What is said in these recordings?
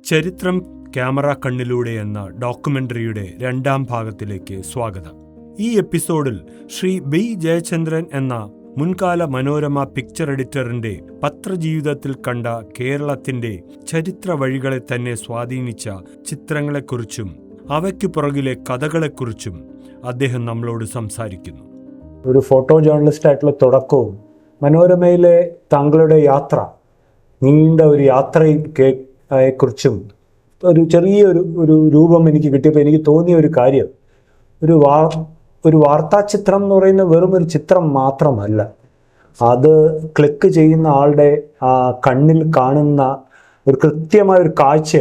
ചരിത്രം ക്യാമറ കണ്ണിലൂടെ എന്ന ഡോക്യുമെന്ററിയുടെ 2ാം ഭാഗത്തിലേക്ക് സ്വാഗതം. ഈ എപ്പിസോഡിൽ ശ്രീ ബി ജയചന്ദ്രൻ എന്ന മുൻകാല മനോരമ പിക്ചർ എഡിറ്ററിന്റെ പത്രജീവിതത്തിൽ കണ്ട കേരളത്തിന്റെ ചരിത്ര വഴികളെ തന്നെ സ്വാധീനിച്ച ചിത്രങ്ങളെക്കുറിച്ചും അവയ്ക്കു പുറകിലെ കഥകളെക്കുറിച്ചും അദ്ദേഹം നമ്മളോട് സംസാരിക്കുന്നു. ഒരു ഫോട്ടോ ജേർണലിസ്റ്റ് ആയിട്ടുള്ള തുടക്കവും മനോരമയിലെ താങ്കളുടെ യാത്ര, നീണ്ട ഒരു യാത്രയെക്കുറിച്ചും ഒരു ചെറിയൊരു രൂപം എനിക്ക് കിട്ടിയപ്പോൾ എനിക്ക് തോന്നിയ ഒരു കാര്യം, ഒരു വാർത്താ ചിത്രം എന്ന് പറയുന്ന വെറും ഒരു ചിത്രം മാത്രമല്ല, അത് ക്ലിക്ക് ചെയ്യുന്ന ആളുടെ കണ്ണിൽ കാണുന്ന ഒരു കൃത്യമായ ഒരു കാഴ്ച,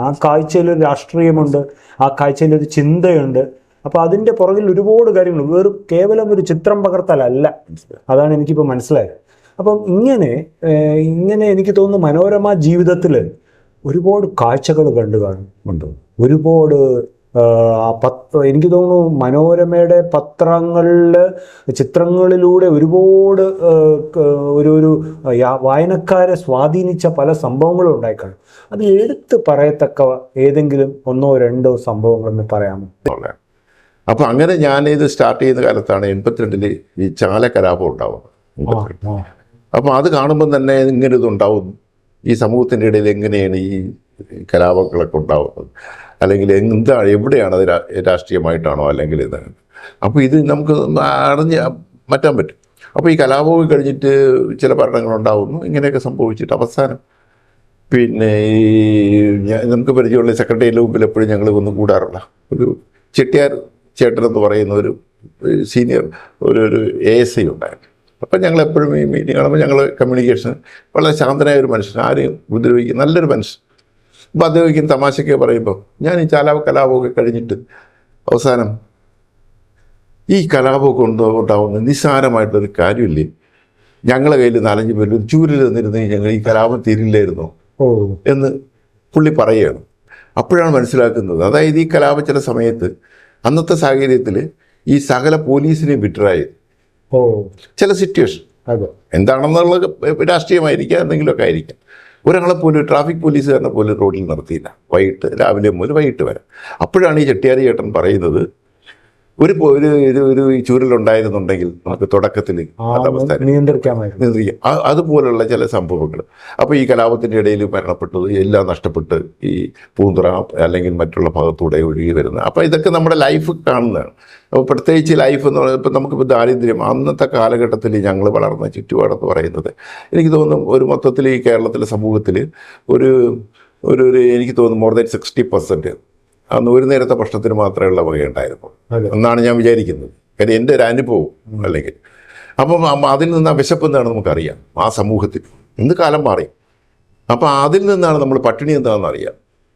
ആ കാഴ്ചയിലൊരു രാഷ്ട്രീയമുണ്ട്, ആ കാഴ്ചയിലൊരു ചിന്തയുണ്ട്. അപ്പോൾ അതിൻ്റെ പുറകിൽ ഒരുപാട് കാര്യങ്ങൾ, കേവലം ഒരു ചിത്രം പകർത്തലല്ല. അതാണ് എനിക്കിപ്പോൾ മനസ്സിലായത്. അപ്പം ഇങ്ങനെ എനിക്ക് തോന്നുന്നു മനോരമ ജീവിതത്തിൽ ഒരുപാട് കാഴ്ചകൾ കണ്ടു കാണുന്നുണ്ട്. ഒരുപാട് എനിക്ക് തോന്നുന്നു മനോരമയുടെ ചിത്രങ്ങളിലൂടെ ഒരുപാട് ഒരു വായനക്കാരെ സ്വാധീനിച്ച പല സംഭവങ്ങളും ഉണ്ടായിക്കാണും. അത് എടുത്ത് പറയത്തക്ക ഏതെങ്കിലും 1-2 സംഭവങ്ങളൊന്ന് പറയാമോ? അപ്പം അങ്ങനെ ഞാൻ ഇത് സ്റ്റാർട്ട് ചെയ്യുന്ന കാലത്താണ് 82-ൽ ഈ ചാല കലാപം ഉണ്ടാവുന്നത്. അപ്പം അത് കാണുമ്പം തന്നെ ഇങ്ങനെ ഇതുണ്ടാവും, ഈ സമൂഹത്തിൻ്റെ ഇടയിൽ എങ്ങനെയാണ് ഈ കലാപങ്ങളൊക്കെ ഉണ്ടാവുന്നത്, അല്ലെങ്കിൽ എവിടെയാണ് അത് രാഷ്ട്രീയമായിട്ടാണോ അല്ലെങ്കിൽ ഇതാണ്. അപ്പോൾ ഇത് നമുക്ക് അറിഞ്ഞ് മാറ്റാൻ പറ്റും. അപ്പോൾ ഈ കലാപമൊക്കെ കഴിഞ്ഞിട്ട് ചില ഭരണങ്ങളുണ്ടാവുന്നു, ഇങ്ങനെയൊക്കെ സംഭവിച്ചിട്ട് അവസാനം പിന്നെ ഈ നമുക്ക് പരിചയമുള്ള സെക്രട്ടറിയുടെ മുമ്പിൽ എപ്പോഴും ഞങ്ങൾ ഒന്ന് കൂടാറുള്ള ഒരു ചെട്ടിയാർ ചേട്ടൻ എന്ന് പറയുന്ന ഒരു സീനിയർ ഒരു ASI ഉണ്ടായിരുന്നു. അപ്പം ഞങ്ങൾ എപ്പോഴും ഈ മീറ്റിംഗ് കാണുമ്പോൾ ഞങ്ങൾ കമ്മ്യൂണിക്കേഷൻ വളരെ ശാന്തനായ ഒരു മനുഷ്യൻ, ആരെയും ഉപദ്രവിക്കുന്ന നല്ലൊരു മനുഷ്യൻ. അപ്പോൾ അദ്ദേഹം തമാശയ്ക്ക് പറയുമ്പോൾ ഞാൻ ഈ കലാപമൊക്കെ കഴിഞ്ഞിട്ട് അവസാനം ഈ കലാപമൊക്കെ ഉണ്ടാവുന്ന നിസ്സാരമായിട്ടൊരു കാര്യമില്ലേ, ഞങ്ങളെ കയ്യിൽ 4-5 പേര് ഒരു ചൂരിൽ നിന്നിരുന്ന് ഞങ്ങൾ ഈ കലാപം തീരില്ലായിരുന്നോ എന്ന് പുള്ളി പറയുകയാണ്. അപ്പോഴാണ് മനസ്സിലാക്കുന്നത്, അതായത് ഈ കലാപം ചില സമയത്ത് അന്നത്തെ സാഹചര്യത്തിൽ ഈ സകല പോലീസിനെയും വിട്രായി ചില സിറ്റുവേഷൻ എന്താണെന്നുള്ളത് രാഷ്ട്രീയമായിരിക്കാം, എന്തെങ്കിലുമൊക്കെ ആയിരിക്കാം. ഒരാളെ പോലും ട്രാഫിക് പോലീസുകാരനെ പോലും റോഡിൽ നിർത്തിയില്ല, രാവിലെ മുതൽ വൈകിട്ട് വരെ. അപ്പോഴാണ് ഈ ചെട്ടിയാരി ചേട്ടൻ പറയുന്നത്, ഒരു ചൂരലുണ്ടായിരുന്നുണ്ടെങ്കിൽ നമുക്ക് തുടക്കത്തിൽ നിയന്ത്രിക്കാം അതുപോലുള്ള ചില സംഭവങ്ങൾ. അപ്പോൾ ഈ കലാപത്തിൻ്റെ ഇടയിൽ മരണപ്പെട്ടത് എല്ലാം നഷ്ടപ്പെട്ട് ഈ പൂന്തുറ അല്ലെങ്കിൽ മറ്റുള്ള ഭാഗത്തൂടെ ഒഴുകി വരുന്നത്. അപ്പോൾ ഇതൊക്കെ നമ്മുടെ ലൈഫ് കാണുന്നതാണ്. അപ്പോൾ പ്രത്യേകിച്ച് ലൈഫ് എന്ന് പറയുന്നത് ഇപ്പം നമുക്കിപ്പോൾ ദാരിദ്ര്യം അന്നത്തെ കാലഘട്ടത്തിൽ ഞങ്ങൾ വളർന്ന ചുറ്റുപാടെന്ന് പറയുന്നത് എനിക്ക് തോന്നുന്നു ഒരു മൊത്തത്തിൽ ഈ കേരളത്തിലെ സമൂഹത്തിൽ ഒരു എനിക്ക് തോന്നുന്നു മോർ ദാൻ 60% അന്ന് ഒരു നേരത്തെ ഭക്ഷണത്തിന് മാത്രമേ വകയുണ്ടായിരുന്നു എന്നാണ് ഞാൻ വിചാരിക്കുന്നത്. കാര്യം എൻ്റെ ഒരു അനുഭവം അല്ലെങ്കിൽ. അപ്പം അതിൽ നിന്ന് ആ വിശപ്പ് എന്താണെന്ന് നമുക്കറിയാം ആ സമൂഹത്തിൽ. ഇന്ന് കാലം മാറി. അപ്പം അതിൽ നിന്നാണ് നമ്മൾ പട്ടിണി എന്താണെന്ന് അറിയാം.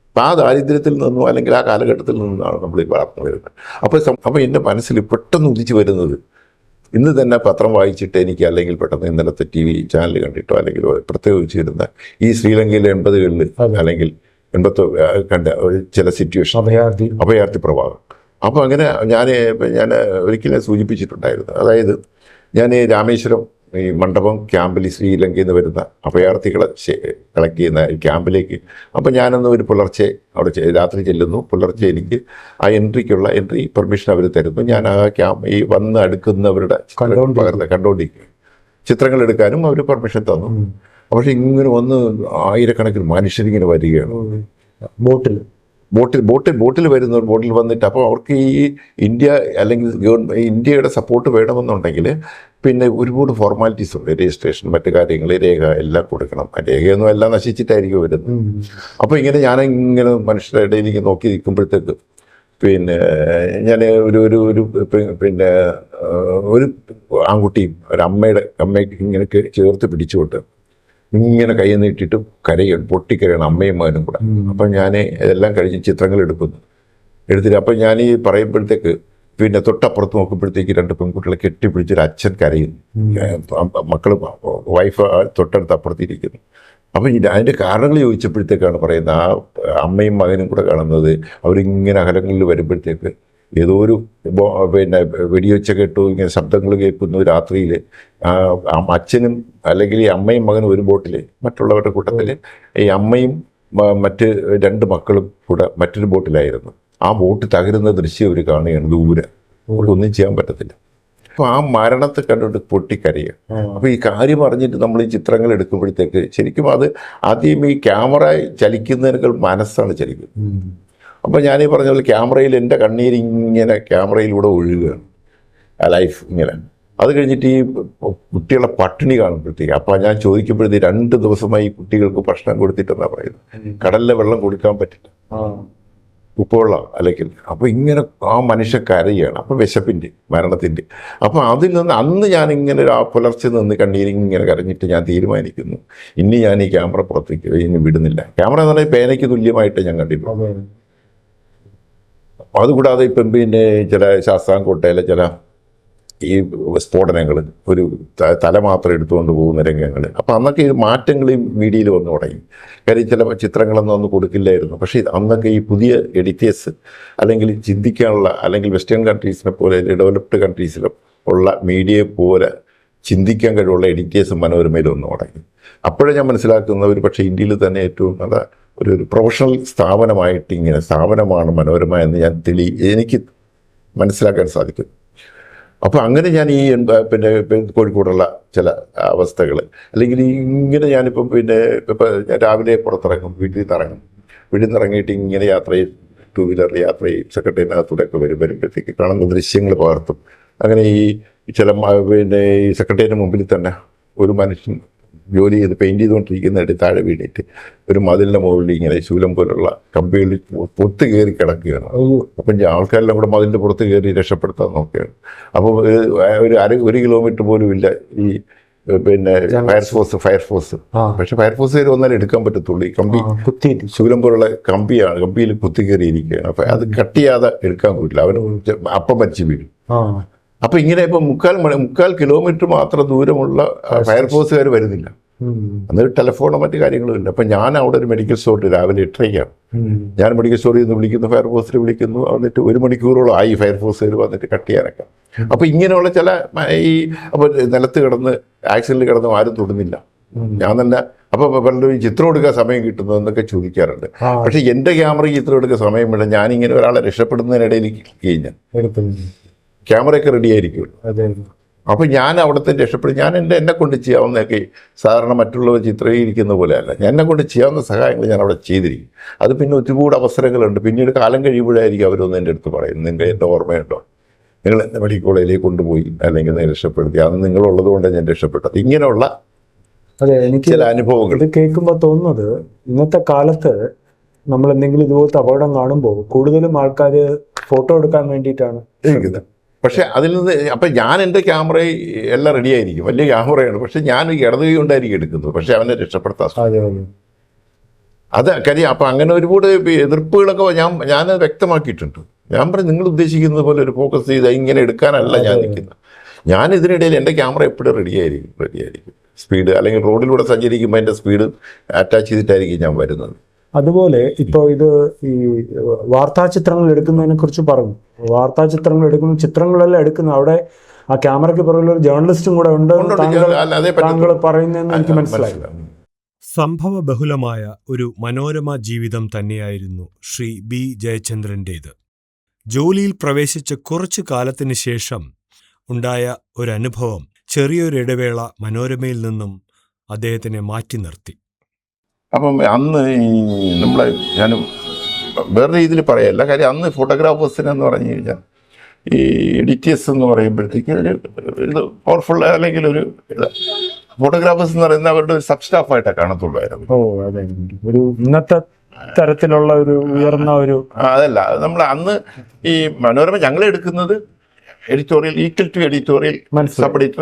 അപ്പം ആ ദാരിദ്ര്യത്തിൽ നിന്നോ അല്ലെങ്കിൽ ആ കാലഘട്ടത്തിൽ നിന്നാണ് നമ്മൾ ഈ വളർന്നു വരുന്നത്. അപ്പോൾ എൻ്റെ മനസ്സിൽ പെട്ടെന്ന് ഉദിച്ചു വരുന്നത്, ഇന്ന് തന്നെ പത്രം വായിച്ചിട്ട് എനിക്ക് അല്ലെങ്കിൽ പെട്ടെന്ന് ഇന്നലത്തെ TV ചാനൽ കണ്ടിട്ടോ അല്ലെങ്കിൽ പ്രത്യേകിച്ചിരുന്ന ഈ ശ്രീലങ്കയിലെ 80കളിൽ അല്ലെങ്കിൽ 80 കണ്ട ചില സിറ്റുവേഷൻ അഭയാർത്ഥി പ്രവാഹം. അപ്പോൾ അങ്ങനെ ഞാൻ ഒരിക്കലും സൂചിപ്പിച്ചിട്ടുണ്ടായിരുന്നു. അതായത് ഞാൻ രാമേശ്വരം ഈ മണ്ഡപം ക്യാമ്പിൽ ശ്രീലങ്കയിൽ നിന്ന് വരുന്ന അഭയാർത്ഥികളെ കളക്ട് ചെയ്യുന്ന ക്യാമ്പിലേക്ക് അപ്പോൾ ഞാനൊന്ന് ഒരു പുലർച്ചെ അവിടെ രാത്രി ചെല്ലുന്നു. പുലർച്ചെ എനിക്ക് ആ എൻട്രി പെർമിഷൻ അവർ തരുന്നു. ഞാൻ ആ ഈ വന്ന് അടുക്കുന്നവരുടെ കണ്ടുകൊണ്ടിരിക്കും, ചിത്രങ്ങൾ എടുക്കാനും അവർ പെർമിഷൻ തന്നു. പക്ഷെ ഇങ്ങനെ വന്ന് ആയിരക്കണക്കിന് മനുഷ്യരിങ്ങനെ വരികയാണ് ബോട്ടിൽ വരുന്നവർ. ബോട്ടിൽ വന്നിട്ട് അപ്പോൾ അവർക്ക് ഈ ഇന്ത്യ അല്ലെങ്കിൽ ഇന്ത്യയുടെ സപ്പോർട്ട് വേണമെന്നുണ്ടെങ്കിൽ പിന്നെ ഒരുപാട് ഫോർമാലിറ്റീസ് ഉണ്ട്, രജിസ്ട്രേഷൻ, മറ്റു കാര്യങ്ങൾ, രേഖ എല്ലാം കൊടുക്കണം. രേഖയൊന്നും എല്ലാം നശിച്ചിട്ടായിരിക്കും വരുന്നത്. അപ്പോൾ ഇങ്ങനെ ഞാനിങ്ങനെ മനുഷ്യരുടെ ഇടയിലേക്ക് നോക്കി നിൽക്കുമ്പോഴത്തേക്ക് പിന്നെ ഞാൻ പിന്നെ ഒരു ആൺകുട്ടിയും അമ്മയ്ക്ക് ഇങ്ങനെ ചേർത്ത് പിടിച്ചുകൊണ്ട് ഇങ്ങനെ കൈ നീട്ടിയിട്ട് പൊട്ടിക്കരയാണ് അമ്മയും മകനും കൂടെ. അപ്പം ഞാൻ ഇതെല്ലാം കഴിഞ്ഞ് ചിത്രങ്ങൾ എടുത്തിട്ട് അപ്പം ഞാൻ ഈ പറയുമ്പോഴത്തേക്ക് പിന്നെ തൊട്ടപ്പുറത്ത് നോക്കുമ്പോഴത്തേക്ക് 2 പെൺകുട്ടികളെ കെട്ടിപ്പിടിച്ചൊരു അച്ഛൻ കരയുന്നു, മക്കളും വൈഫ് തൊട്ടടുത്ത് അപ്പുറത്തിരിക്കുന്നു. അപ്പം അതിൻ്റെ കാരണങ്ങൾ ചോദിച്ചപ്പോഴത്തേക്കാണ് പറയുന്നത്, ആ അമ്മയും മകനും കൂടെ കാണുന്നത് അവരിങ്ങനെ അകലങ്ങളിൽ വരുമ്പോഴത്തേക്ക് ഏതോ ഒരു പിന്നെ വെടിവെച്ച കേട്ടു, ഇങ്ങനെ ശബ്ദങ്ങൾ കേൾക്കുന്നു രാത്രിയിൽ. അച്ഛനും അല്ലെങ്കിൽ ഈ അമ്മയും മകനും ഒരു ബോട്ടിൽ, മറ്റുള്ളവരുടെ കൂട്ടത്തിൽ ഈ അമ്മയും മറ്റ് 2 മക്കളും കൂടെ മറ്റൊരു ബോട്ടിലായിരുന്നു. ആ ബോട്ട് തകരുന്ന ദൃശ്യം അവർ കാണുകയാണ് ദൂരെ. ഒന്നും ചെയ്യാൻ പറ്റത്തില്ല. അപ്പോൾ ആ മരണത്തെ കണ്ടുകൊണ്ട് പൊട്ടിക്കരയുക. അപ്പോൾ ഈ കാര്യം അറിഞ്ഞിട്ട് നമ്മൾ ഈ ചിത്രങ്ങൾ എടുക്കുമ്പോഴത്തേക്ക് ശരിക്കും അത് ആദ്യം ഈ ക്യാമറ ചലിക്കുന്നതിനേക്കാൾ മനസ്സാണ് ചലിക്കുന്നത്. അപ്പോൾ ഞാനീ പറഞ്ഞ പോലെ ക്യാമറയിൽ എൻ്റെ കണ്ണീര് ഇങ്ങനെ ക്യാമറയിലൂടെ ഒഴുകുകയാണ്, ആ ലൈഫ് ഇങ്ങനെ. അത് കഴിഞ്ഞിട്ട് ഈ കുട്ടികളെ പട്ടിണി കാണുമ്പോഴത്തേക്ക് അപ്പോൾ ഞാൻ ചോദിക്കുമ്പോഴത്തേക്ക് 2 ദിവസമായി കുട്ടികൾക്ക് ഭക്ഷണം കൊടുത്തിട്ടെന്നാണ് പറയുന്നത്. കടലിലെ വെള്ളം കൊടുക്കാൻ പറ്റില്ല, ഉപ്പുവെള്ളം അല്ലെങ്കിൽ. അപ്പോൾ ഇങ്ങനെ ആ മനുഷ്യ കരയാണ്. അപ്പോൾ വിശപ്പിൻ്റെ മരണത്തിൻ്റെ. അപ്പോൾ അതിൽ നിന്ന് അന്ന് ഞാനിങ്ങനെ ആ പുലർച്ചെ നിന്ന് കണ്ണീരിങ്ങനെ കരഞ്ഞിട്ട് ഞാൻ തീരുമാനിക്കുന്നു, ഇനി ഞാൻ ഈ ക്യാമറ പുറത്തേക്ക് ഇനി വിടുന്നില്ല. ക്യാമറ എന്ന് പറഞ്ഞാൽ പേനയ്ക്ക് തുല്യമായിട്ട് ഞാൻ കണ്ടിട്ടുള്ളൂ. അതുകൂടാതെ ഇപ്പം പിന്നെ ചില ശാസ്താംകോട്ടയിലെ ചില ഈ സ്ഫോടനങ്ങൾ, ഒരു തല മാത്രം എടുത്തുകൊണ്ട് പോകുന്ന രംഗങ്ങൾ. അപ്പോൾ അന്നൊക്കെ ഈ മാറ്റങ്ങൾ ഈ മീഡിയയിൽ വന്നു തുടങ്ങി. കാര്യം ചില ചിത്രങ്ങളൊന്നും അന്ന് കൊടുക്കില്ലായിരുന്നു. പക്ഷേ അന്നൊക്കെ ഈ പുതിയ എഡിറ്റേഴ്സ് അല്ലെങ്കിൽ ചിന്തിക്കാനുള്ള, അല്ലെങ്കിൽ വെസ്റ്റേൺ കൺട്രീസിനെ പോലെ ഡെവലപ്ഡ് കൺട്രീസിലും ഉള്ള മീഡിയയെ പോലെ ചിന്തിക്കാൻ കഴിവുള്ള എഡിറ്റേഴ്സ് മനോരമയിൽ വന്നു തുടങ്ങി. അപ്പോഴേ ഞാൻ മനസ്സിലാക്കുന്ന ഒരു പക്ഷേ ഇന്ത്യയിൽ തന്നെ ഏറ്റവും നല്ല ഒരു പ്രൊഫഷണൽ സ്ഥാപനമായിട്ട് ഇങ്ങനെ സ്ഥാപനമാണ് മനോരമ എന്ന് എനിക്ക് മനസ്സിലാക്കാൻ സാധിക്കും. അപ്പോൾ അങ്ങനെ ഞാൻ ഈ പിന്നെ കോഴിക്കോടുള്ള ചില അവസ്ഥകൾ, അല്ലെങ്കിൽ ഇങ്ങനെ ഞാനിപ്പം പിന്നെ ഇപ്പം ഞാൻ രാവിലെ പുറത്തിറങ്ങും, വീട്ടിൽ നിന്ന് ഇറങ്ങിയിട്ട് ഇങ്ങനെ യാത്ര ചെയ്യും, 2 വീലറിൽ യാത്ര ചെയ്യും, സെക്രട്ടേറിയറ്റിനകത്തൂടെയൊക്കെ വരുമ്പോഴത്തേക്ക് കാണുന്ന ദൃശ്യങ്ങൾ പകർത്തും. അങ്ങനെ ഈ ചില പിന്നെ ഈ സെക്രട്ടേറിയറ്റിന് മുമ്പിൽ തന്നെ ഒരു മനുഷ്യൻ ജോലി ചെയ്ത് പെയിൻറ് ചെയ്തുകൊണ്ടിരിക്കുന്നിടത്ത് താഴെ വീണിട്ട് ഒരു മതിലിൻ്റെ മുകളിൽ ഇങ്ങനെ ശൂലം പോലുള്ള കമ്പികളിൽ പൊത്ത് കയറി കിടക്കുകയാണ്. അപ്പം ആൾക്കാരെല്ലാം കൂടെ മതിലിൻ്റെ പുറത്ത് കയറി രക്ഷപ്പെടുത്താൻ നോക്കുകയാണ്. അപ്പോൾ ഒരു 1 കിലോമീറ്റർ പോലും ഇല്ല ഈ പിന്നെ ഫയർഫോഴ്സ്. പക്ഷെ ഫയർഫോഴ്സുകാർ വന്നാലും എടുക്കാൻ പറ്റത്തുള്ളൂ. ഈ കമ്പി ശൂലം പോലുള്ള കമ്പിയാണ്, കമ്പിയിൽ കുത്തി കയറിയിരിക്കുകയാണ്. അപ്പം അത് കട്ട് ചെയ്യാതെ എടുക്കാൻ പറ്റില്ല, അവന് അപ്പം മരിച്ചു വീഴും. അപ്പൊ ഇങ്ങനെ ഇപ്പൊ 3/4 കിലോമീറ്റർ മാത്രം ദൂരമുള്ള ഫയർഫോഴ്സുകാർ വരുന്നില്ല. അന്നൊരു ടെലിഫോണോ മറ്റു കാര്യങ്ങളും ഇല്ല. അപ്പൊ ഞാൻ അവിടെ ഒരു മെഡിക്കൽ സ്റ്റോറിൽ രാവിലെ 8:30 ഞാൻ മെഡിക്കൽ സ്റ്റോറിൽ നിന്ന് വിളിക്കുന്നു, ഫയർഫോഴ്സിൽ വിളിക്കുന്നു. എന്നിട്ട് 1 മണിക്കൂറോളം ആയി ഫയർഫോഴ്സുകാർ വന്നിട്ട് കട്ട് ചെയ്യാനൊക്കെ. അപ്പൊ ഇങ്ങനെയുള്ള ചില ഈ അപ്പൊ നിലത്ത് കിടന്ന് ആക്സിഡന്റിൽ കിടന്ന് ആരും തൊടുന്നില്ല. ഞാൻ തന്നെ അപ്പൊ പലരും ചിത്രം എടുക്കാൻ സമയം കിട്ടുന്നു എന്നൊക്കെ ചോദിക്കാറുണ്ട്. പക്ഷെ എന്റെ ക്യാമറയ്ക്ക് ചിത്രം എടുക്കാൻ സമയം വേണ്ട. ഞാനിങ്ങനെ ഒരാളെ രക്ഷപ്പെടുന്നതിനിടയിൽ കഴിഞ്ഞാൽ ക്യാമറയൊക്കെ റെഡി ആയിരിക്കുമല്ലോ. അപ്പോൾ ഞാൻ അവിടുത്തെ രക്ഷപ്പെടും. ഞാൻ എന്നെ കൊണ്ട് ചെയ്യാവുന്നതൊക്കെ സാധാരണ മറ്റുള്ളവർ ചിത്രീകരിക്കുന്ന പോലെയല്ല, എന്നെ കൊണ്ട് ചെയ്യാവുന്ന സഹായങ്ങൾ ഞാൻ അവിടെ ചെയ്തിരിക്കും. അത് പിന്നെ ഒരുപാട് അവസരങ്ങളുണ്ട്. പിന്നീട് കാലം കഴിയുമ്പോഴായിരിക്കും അവരൊന്നും എൻ്റെ അടുത്ത് പറയും, നിങ്ങൾക്ക് എൻ്റെ ഓർമ്മയുണ്ടോ, നിങ്ങൾ എന്നെ മെഡിക്കൽ കോളേജിലേക്ക് കൊണ്ടുപോയി, അല്ലെങ്കിൽ രക്ഷപ്പെടുത്തി, അന്ന് നിങ്ങളുള്ളത് കൊണ്ടാണ് ഞാൻ രക്ഷപ്പെട്ടത്. ഇങ്ങനെയുള്ള എനിക്ക് ചില അനുഭവങ്ങൾ ഇത് കേൾക്കുമ്പോൾ തോന്നുന്നത്, ഇന്നത്തെ കാലത്ത് നമ്മൾ എന്തെങ്കിലും ഇതുപോലത്തെ അപകടം കാണുമ്പോൾ കൂടുതലും ആൾക്കാർ ഫോട്ടോ എടുക്കാൻ വേണ്ടിയിട്ടാണ് ഇരിക്കുന്നത്. പക്ഷെ അതിൽ നിന്ന് അപ്പം ഞാൻ എൻ്റെ ക്യാമറ എല്ലാം റെഡി ആയിരിക്കും, വലിയ ക്യാമറയാണ്. പക്ഷെ ഞാൻ ഇടതുകൈ കൊണ്ടായിരിക്കും എടുക്കുന്നത്. പക്ഷെ അവനെ രക്ഷപ്പെടുത്താൻ അത് കാര്യം. അപ്പം അങ്ങനെ ഒരുപാട് എതിർപ്പുകളൊക്കെ ഞാൻ വ്യക്തമാക്കിയിട്ടുണ്ട്. ഞാൻ പറയും, നിങ്ങൾ ഉദ്ദേശിക്കുന്നത് പോലെ ഒരു ഫോക്കസ് ചെയ്ത് ഇങ്ങനെ എടുക്കാനല്ല ഞാൻ നിൽക്കുന്നത്. ഞാൻ ഇതിനിടയിൽ എൻ്റെ ക്യാമറ എപ്പോഴും റെഡിയായിരിക്കും. സ്പീഡ് അല്ലെങ്കിൽ റോഡിലൂടെ സഞ്ചരിക്കുമ്പോൾ എൻ്റെ സ്പീഡ് അറ്റാച്ച് ചെയ്തിട്ടായിരിക്കും ഞാൻ വരുന്നത്. അതുപോലെ ഇപ്പോൾ ഇത് ഈ വാർത്താ ചിത്രങ്ങൾ എടുക്കുന്നതിനെ കുറിച്ച് പറഞ്ഞു. വാർത്താ ചിത്രങ്ങൾ എടുക്കുന്ന ചിത്രങ്ങളെല്ലാം എടുക്കുന്ന അവിടെ ആ ക്യാമറയ്ക്ക് പുറകിൽ ഒരു ജേർണലിസ്റ്റും കൂടെ ഉണ്ട് താങ്കൾ പറയുന്നതെന്ന് എനിക്ക് മനസ്സിലായി. സംഭവ ബഹുലമായ ഒരു മനോരമ ജീവിതം തന്നെയായിരുന്നു ശ്രീ ബി ജയചന്ദ്രൻ്റേത്. ജോലിയിൽ പ്രവേശിച്ച കുറച്ചു കാലത്തിന് ശേഷം ഉണ്ടായ ഒരനുഭവം ചെറിയൊരിടവേള മനോരമയിൽ നിന്നും അദ്ദേഹത്തിനെ മാറ്റി നിർത്തി. അപ്പം അന്ന് ഞാൻ വേറെ രീതിയിൽ പറയല്ല, കാര്യം അന്ന് ഫോട്ടോഗ്രാഫേഴ്സിനെന്ന് പറഞ്ഞു കഴിഞ്ഞാൽ ഈ എഡിറ്റേഴ്സ് എന്ന് പറയുമ്പോഴത്തേക്ക് ഒരു പവർഫുൾ അല്ലെങ്കിൽ ഒരു ഫോട്ടോഗ്രാഫേഴ്സ് എന്ന് പറയുന്നത് അവരുടെ ഒരു സബ് സ്റ്റാഫായിട്ടാണ് കാണത്തുള്ളായിരുന്നു. അതെ, ഒരു ഇന്നത്തെ തരത്തിലുള്ള ഒരു ഉയർന്ന ഒരു അതല്ല. നമ്മൾ അന്ന് ഈ മനോരമ ഞങ്ങളെടുക്കുന്നത് editorial equal to editorial sub editor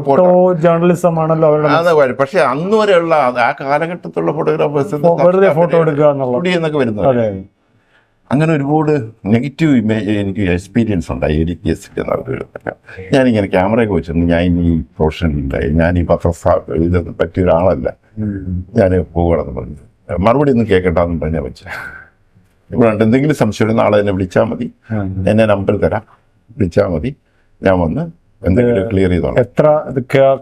photo journalism ആണല്ലോ അവരുടെ. പക്ഷെ അന്ന് വരെയുള്ള ആ കാലഘട്ടത്തിലുള്ള ഫോട്ടോഗ്രാഫേഴ്സ് ഫോട്ടോ എടുക്കുക എന്നൊക്കെ വരുന്നത്. അങ്ങനെ ഒരുപാട് നെഗറ്റീവ് ഇമേജ് എനിക്ക് എക്സ്പീരിയൻസ് ഉണ്ടായി എഡിറ്റേഴ്സിൻ്റെ. ഞാനിങ്ങനെ ക്യാമറയൊക്കെ വെച്ചിരുന്നു. ഞാൻ ഈ പ്രൊഫഷനിലുണ്ടായി, ഞാൻ ഈ ഇതൊന്നും പറ്റിയ ഒരാളല്ല, ഞാൻ പോകണമെന്ന് പറഞ്ഞു. മറുപടി ഒന്നും കേൾക്കണ്ടെന്ന് പറഞ്ഞാൽ വെച്ചാൽ ഇവിടെ എന്തെങ്കിലും സംശയം നാളെ എന്നെ വിളിച്ചാൽ മതി, എന്നെ നമ്പർ തരാം, വിളിച്ചാൽ മതി, ഞാൻ വന്ന് എന്തെങ്കിലും ക്ലിയർ ചെയ്തോളാം. എത്ര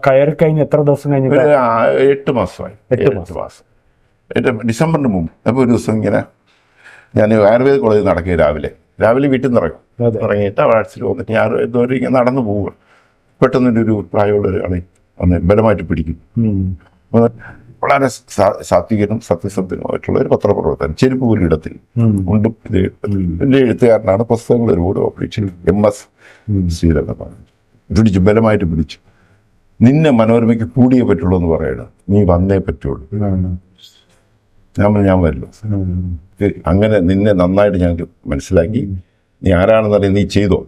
കയറി കഴിഞ്ഞ് എത്ര ദിവസം കഴിഞ്ഞ്? 8 മാസമായി. 8 മാസം. എൻ്റെ ഡിസംബറിന് മുമ്പ്. അപ്പോൾ ഒരു ദിവസം ഇങ്ങനെ ഞാൻ ആയുർവേദ കോളേജിൽ നടക്കുക രാവിലെ വീട്ടിൽ നിന്ന് ഇറങ്ങിയിട്ട് വാട്സിൽ വന്നിട്ട് ഞാൻ എന്തോരം ഇങ്ങനെ നടന്നു പോവുക. പെട്ടെന്നൊരു പ്രായമുള്ളൊരു ആളെ വന്ന് ബലമായിട്ട് പിടിക്കും. വളരെ സാത്വികനും സത്യസന്ധനുമായിട്ടുള്ള ഒരു പത്രപ്രവർത്തകൻ, ചെരുപ്പ് പോലും ഇടത്തിൽ കൊണ്ടും ഇത് എൻ്റെ എഴുത്തുകാരനാണ്, പുസ്തകങ്ങൾ ഒരുപാട് ഓപ്പറേഷൻ MS ശ്രീധരൻ പിടിച്ചു, ബലമായിട്ട് പിടിച്ചു. നിന്നെ മനോരമയ്ക്ക് കൂടിയേ പറ്റുള്ളൂ എന്ന് പറയണം, നീ വന്നേ പറ്റുള്ളൂ. ഞാൻ വരില്ല. അങ്ങനെ നിന്നെ നന്നായിട്ട് ഞങ്ങൾക്ക് മനസ്സിലാക്കി, നീ ആരാണെന്നറിയാം, നീ ചെയ്തോ.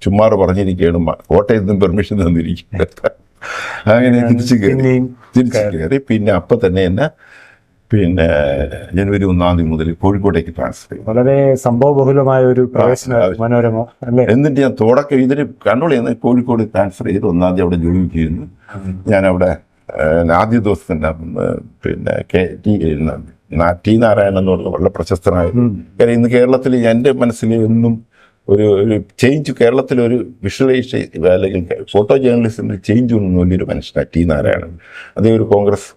ചുമ്മാറ് പറഞ്ഞിരിക്കുകയാണ്, കോട്ടയത്ത് നിന്ന് പെർമിഷൻ തന്നിരിക്കുക. അങ്ങനെ തിരിച്ചു കയറി. പിന്നെ അപ്പം തന്നെ എന്നെ ജനുവരി 1 മുതൽ കോഴിക്കോട്ടേക്ക് ട്രാൻസ്ഫർ ചെയ്തു. വളരെ സംഭവബഹുലമായ ഒരു മനോരമ അല്ലേ. എന്നിട്ട് ഞാൻ തുടക്കം ഇതിന് കൺട്രോൾ ചെയ്യുന്നത് കോഴിക്കോട് ട്രാൻസ്ഫർ ചെയ്ത് 1 അവിടെ ജോലി ചെയ്യുന്നു. ഞാനവിടെ ആദ്യ ദിവസം തന്നെ ടി നാരായണൻ എന്ന് പറഞ്ഞ വളരെ പ്രശസ്തനായ, കാര്യം ഇന്ന് കേരളത്തിൽ എൻ്റെ മനസ്സിൽ എന്നും ഒരു ചേഞ്ച്, കേരളത്തിലൊരു വിഷ്വലൈസ് അല്ലെങ്കിൽ ഫോട്ടോ ജേർണലിസ്റ്റിൻ്റെ ചേഞ്ച് ഒന്നും വലിയൊരു മനുഷ്യനാണ് ടി നാരായണൻ. അതേ ഒരു കോൺഗ്രസ്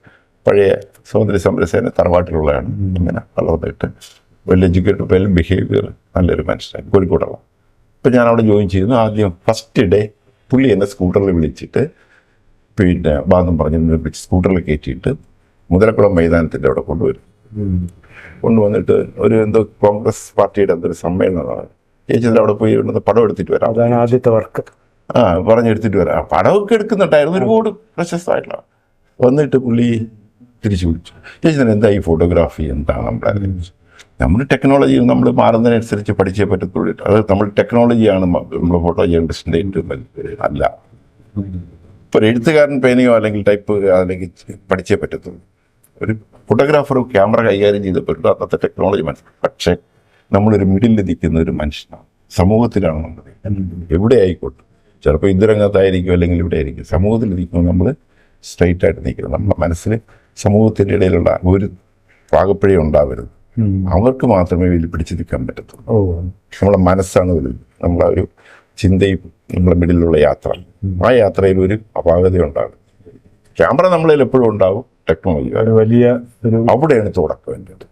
പഴയ സ്വാതന്ത്ര്യ സമരസേന തറവാട്ടിലുള്ളതാണ്. അങ്ങനെ വളർന്നിട്ട് വെൽ എഡ്യൂക്കേറ്റഡ്, വെൽ ബിഹേവിയർ, നല്ലൊരു മനുഷ്യനാണ്, കോഴിക്കോടുള്ള. ഇപ്പം ഞാൻ അവിടെ ജോയിൻ ചെയ്യുന്നു. ആദ്യം ഫസ്റ്റ് ഡേ പുള്ളി എന്നെ സ്കൂട്ടറിൽ വിളിച്ചിട്ട് ബാദം പറഞ്ഞ് സ്കൂട്ടറിൽ കയറ്റിയിട്ട് മുതലക്കുളം മൈതാനത്തിൻ്റെ അവിടെ കൊണ്ടുവന്നിട്ട് ഒരു എന്തോ കോൺഗ്രസ് പാർട്ടിയുടെ എന്തൊരു സമ്മേളനമാണ്. ചേച്ചിൻ്റെ അവിടെ പോയി പടം എടുത്തിട്ട് വരാം, അതാണ് ആദ്യത്തെ വർക്ക്. പറഞ്ഞെടുത്തിട്ട് വരാം. പടമൊക്കെ എടുക്കുന്നുണ്ടായിരുന്നു, ഒരുപാട് പ്രശസ്തമായിട്ടുള്ള. വന്നിട്ട് പുള്ളി തിരിച്ചു വിളിച്ചു, ചേച്ചി തന്നെ എന്താ ഈ ഫോട്ടോഗ്രാഫി, എന്താണ് നമ്മൾ ടെക്നോളജി നമ്മൾ മാറുന്നതിനനുസരിച്ച് പഠിച്ചേ പറ്റത്തുള്ളൂ. അത് നമ്മൾ ടെക്നോളജിയാണ് നമ്മൾ ഫോട്ടോ ജേർണലിസ്റ്റിൻ്റെ ഏറ്റവും അല്ല. ഇപ്പോൾ എഴുത്തുകാരൻ പേനയോ അല്ലെങ്കിൽ ടൈപ്പ് അല്ലെങ്കിൽ പഠിച്ചേ പറ്റത്തുള്ളൂ. ഒരു ഫോട്ടോഗ്രാഫർ ക്യാമറ കൈകാര്യം ചെയ്ത് പറ്റും, അന്നത്തെ ടെക്നോളജി മനസ്സിലാക്കും. പക്ഷേ നമ്മളൊരു മിഡിലിൽ നിൽക്കുന്ന ഒരു മനുഷ്യനാണ്, സമൂഹത്തിലാണ് നമ്മൾ. എവിടെ ആയിക്കോട്ടെ, ചിലപ്പോൾ യുദ്ധരംഗത്തായിരിക്കും അല്ലെങ്കിൽ ഇവിടെ ആയിരിക്കും, സമൂഹത്തിൽ നിൽക്കുമ്പോൾ നമ്മൾ സ്ട്രൈറ്റ് ആയിട്ട് നിൽക്കുന്നത്. നമ്മുടെ മനസ്സിൽ സമൂഹത്തിൻ്റെ ഇടയിലുള്ള ഒരു പാകപ്പിഴ ഉണ്ടാവരുത്. അവർക്ക് മാത്രമേ വലിയ പിടിച്ചു നിൽക്കാൻ പറ്റത്തുള്ളൂ. നമ്മളെ മനസ്സാണ് വലുത്, നമ്മളെ ഒരു ചിന്തയും നമ്മളെ മിഡിലുള്ള യാത്ര. ആ യാത്രയിൽ ഒരു അപാകത ഉണ്ടാകും. ക്യാമറ നമ്മളിൽ എപ്പോഴും ഉണ്ടാവും, ടെക്നോളജി വലിയ അവിടെയാണ് തുടക്കം എൻ്റെ.